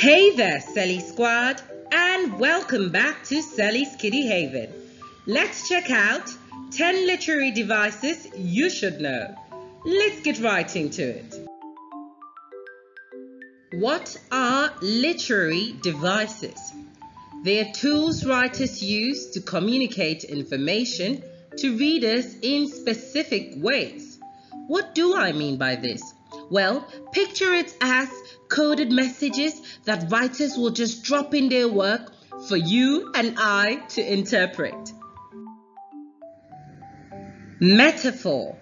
Hey there, Sally Squad, and welcome back to Sally's Kiddie Haven. Let's check out 10 literary devices you should know. Let's get right into it. What are literary devices? They are tools writers use to communicate information to readers in specific ways. What do I mean by this? Well, picture it as coded messages that writers will just drop in their work for you and I to interpret. Metaphor.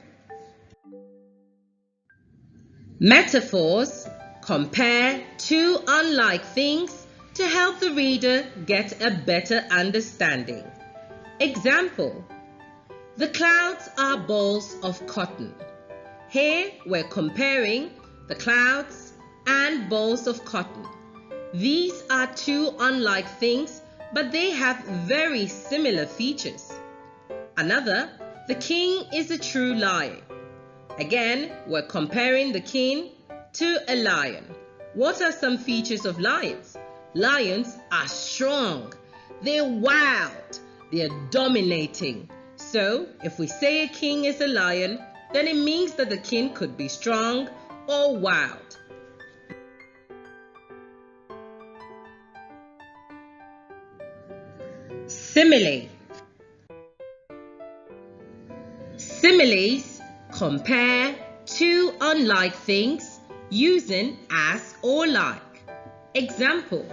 Metaphors compare two unlike things to help the reader get a better understanding. Example: the clouds are balls of cotton. Here we're comparing the clouds and balls of cotton. These are two unlike things, but they have very similar features. Another: the king is a true lion. Again, we're comparing the king to a lion. What are some features of lions? Lions are strong, they're wild, they're dominating. So, if we say a king is a lion, then it means that the king could be strong or wild. Simile. Similes compare two unlike things using as or like. Example: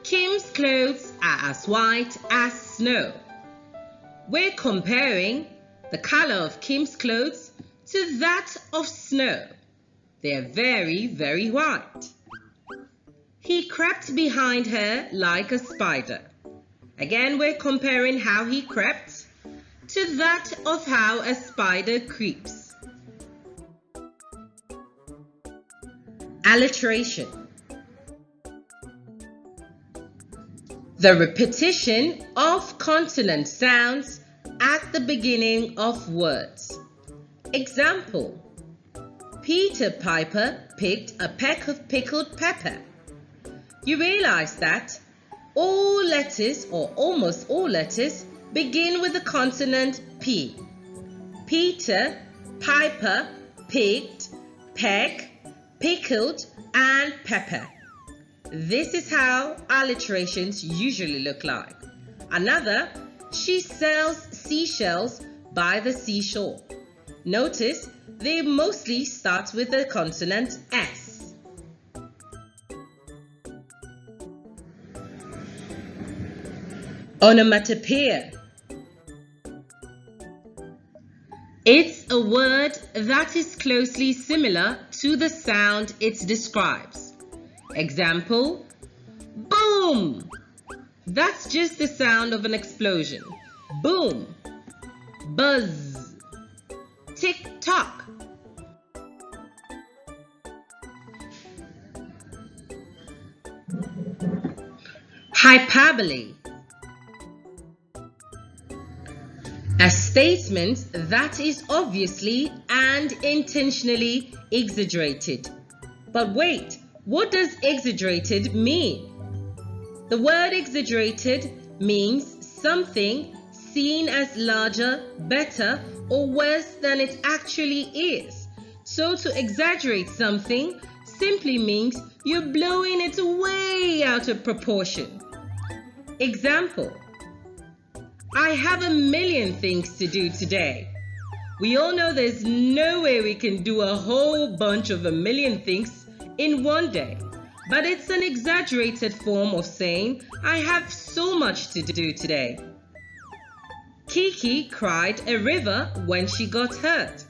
Kim's clothes are as white as snow. We're comparing the color of Kim's clothes to that of snow. They're very, very white. He crept behind her like a spider. Again, we're comparing how he crept to that of how a spider creeps. Alliteration. The repetition of consonant sounds at the beginning of words. Example: Peter Piper picked a peck of pickled pepper. You realize that all letters, or almost all letters, begin with the consonant P. Peter, Piper, picked, peck, pickled, and pepper. This is how alliterations usually look like. Another: she sells seashells by the seashore. Notice they mostly start with the consonant S. Onomatopoeia. It's a word that is closely similar to the sound it describes. Example: boom. That's just the sound of an explosion. Boom. Buzz. Tick-tock. Hyperbole. A statement that is obviously and intentionally exaggerated. But wait, what does exaggerated mean? The word exaggerated means something seen as larger, better, or worse than it actually is. So to exaggerate something simply means you're blowing it way out of proportion. Example: I have a million things to do today. We all know there's no way we can do a whole bunch of a million things in one day. But it's an exaggerated form of saying I have so much to do today. Kiki cried a river when she got hurt.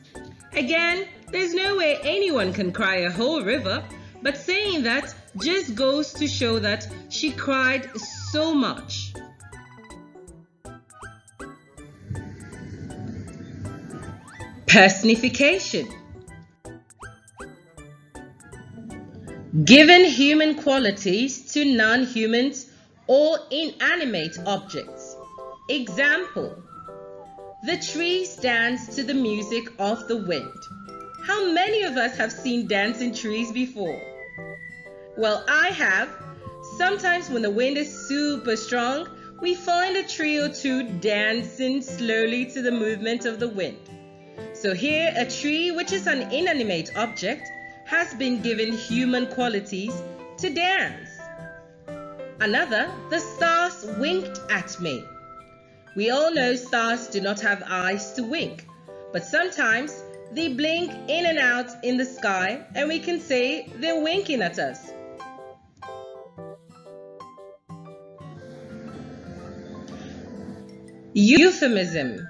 Again, there's no way anyone can cry a whole river, but saying that just goes to show that she cried so much. Personification. Given human qualities to non-humans or inanimate objects. Example: the trees dance to the music of the wind. How many of us have seen dancing trees before? Well, I have. Sometimes when the wind is super strong, we find a tree or two dancing slowly to the movement of the wind. So here, a tree, which is an inanimate object, has been given human qualities to dance. Another, the stars winked at me. We all know stars do not have eyes to wink, but sometimes they blink in and out in the sky and we can say they're winking at us. Euphemism.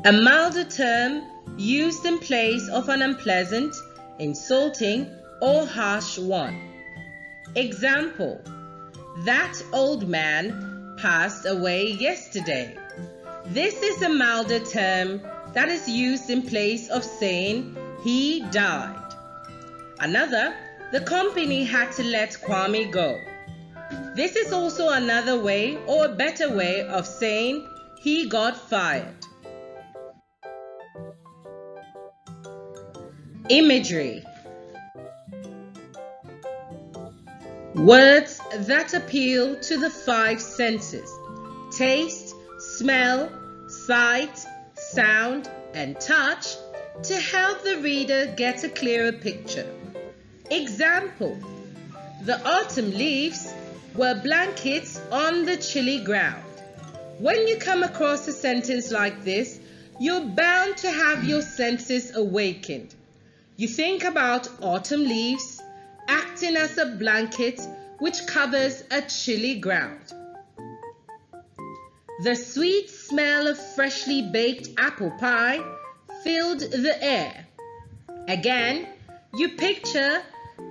A milder term used in place of an unpleasant, insulting, or harsh one. Example: that old man passed away yesterday. This is a milder term that is used in place of saying he died. Another, the company had to let Kwame go. This is also another way or a better way of saying he got fired. Imagery. Words that appeal to the five senses: taste, smell, sight, sound, and touch, to help the reader get a clearer picture. Example: the autumn leaves were blankets on the chilly ground. When you come across a sentence like this, you're bound to have your senses awakened. You think about autumn leaves acting as a blanket which covers a chilly ground. The sweet smell of freshly baked apple pie filled the air. Again, you picture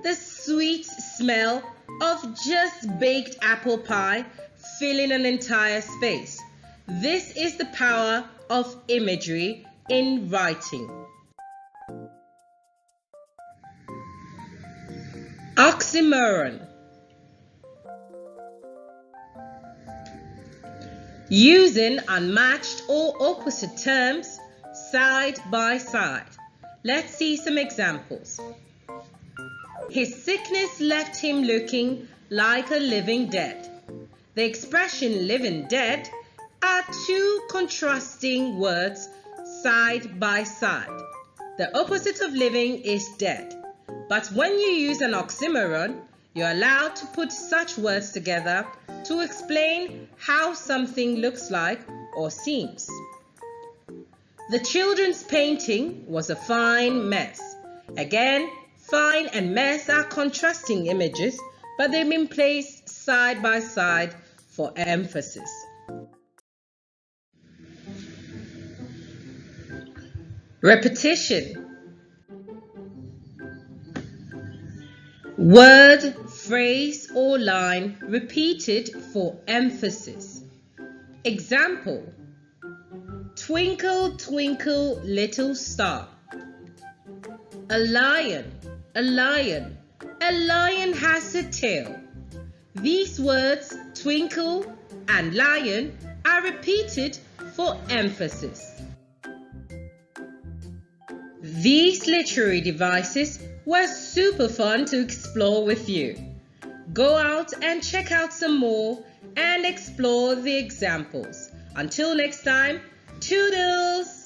the sweet smell of just baked apple pie filling an entire space. This is the power of imagery in writing. Oxymoron. Using unmatched or opposite terms side by side. Let's see some examples. His sickness left him looking like a living dead. The expression living dead are two contrasting words side by side. The opposite of living is dead. But when you use an oxymoron, you're allowed to put such words together to explain how something looks like or seems. The children's painting was a fine mess. Again, fine and mess are contrasting images, but they've been placed side by side for emphasis. Repetition. Word, phrase, or line repeated for emphasis. Example: twinkle, twinkle, little star. A lion, a lion, a lion has a tail. These words, twinkle and lion, are repeated for emphasis. These literary devices were super fun to explore with you. Go out and check out some more and explore the examples. Until next time, toodles!